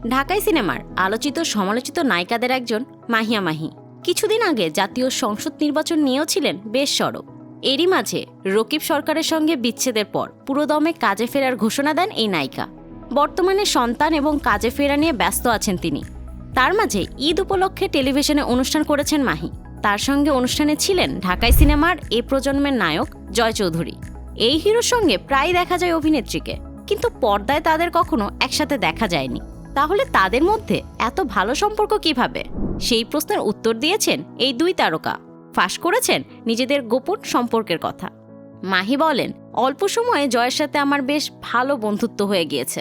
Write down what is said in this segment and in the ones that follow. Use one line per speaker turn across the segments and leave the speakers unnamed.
ঢাকাই সিনেমার আলোচিত সমালোচিত নায়িকাদের একজন মাহিয়া মাহি কিছুদিন আগে জাতীয় সংসদ নির্বাচন নিয়েও ছিলেন বেশ সরব। এরই মাঝে রকিব সরকারের সঙ্গে বিচ্ছেদের পর পুরোদমে কাজে ফেরার ঘোষণা দেন এই নায়িকা। বর্তমানে সন্তান এবং কাজে ফেরা নিয়ে ব্যস্ত আছেন তিনি। তার মাঝে ঈদ উপলক্ষে টেলিভিশনে অনুষ্ঠান করেছেন মাহি। তার সঙ্গে অনুষ্ঠানে ছিলেন ঢাকাই সিনেমার এ প্রজন্মের নায়ক জয় চৌধুরী। এই হিরোর সঙ্গে প্রায় দেখা যায় অভিনেত্রীকে, কিন্তু পর্দায় তাদের কখনো একসাথে দেখা যায়নি। তাহলে তাদের মধ্যে এত ভালো সম্পর্ক কিভাবে? সেই প্রশ্নের উত্তর দিয়েছেন এই দুই তারকা। ফাঁস করেছেন নিজেদের গোপন সম্পর্কের কথা। মাহি বলেন, অল্প সময়ে জয়ের সাথে আমার বেশ ভালো বন্ধুত্ব হয়ে গিয়েছে।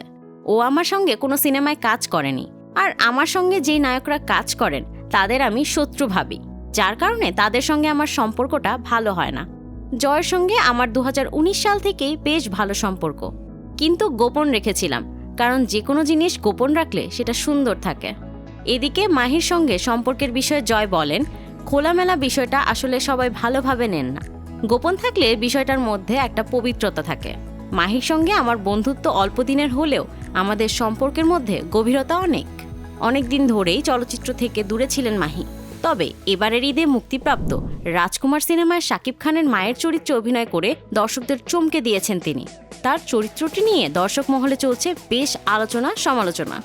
ও আমার সঙ্গে কোনো সিনেমায় কাজ করেনি, আর আমার সঙ্গে যেই নায়করা কাজ করেন তাদের আমি শত্রু ভাবি, যার কারণে তাদের সঙ্গে আমার সম্পর্কটা ভালো হয় না। জয়ের সঙ্গে আমার 2019 সাল থেকেই বেশ ভালো সম্পর্ক, কিন্তু গোপন রেখেছিলাম, কারণ যে কোনো জিনিস গোপন রাখলে সেটা সুন্দর থাকে। এদিকে মাহির সঙ্গে সম্পর্কের বিষয়ে জয় বলেন, খোলামেলা বিষয়টা আসলে সবাই ভালোভাবে নেন না। গোপন থাকলে বিষয়টার মধ্যে একটা পবিত্রতা থাকে। মাহির সঙ্গে আমার বন্ধুত্ব অল্প দিনের হলেও আমাদের সম্পর্কের মধ্যে গভীরতা অনেক দিন ধরেই চলচ্চিত্র থেকে দূরে ছিলেন মাহি। তবে এবারের ঈদে মুক্তিপ্রাপ্ত রাজকুমার সিনেমায় শাকিব খানের মায়ের চরিত্রে অভিনয় করে দর্শকদের চমকে দিয়েছেন তিনি। তার চরিত্রটি নিয়ে দর্শক মহলে চলছে বেশ আলোচনা সমালোচনা।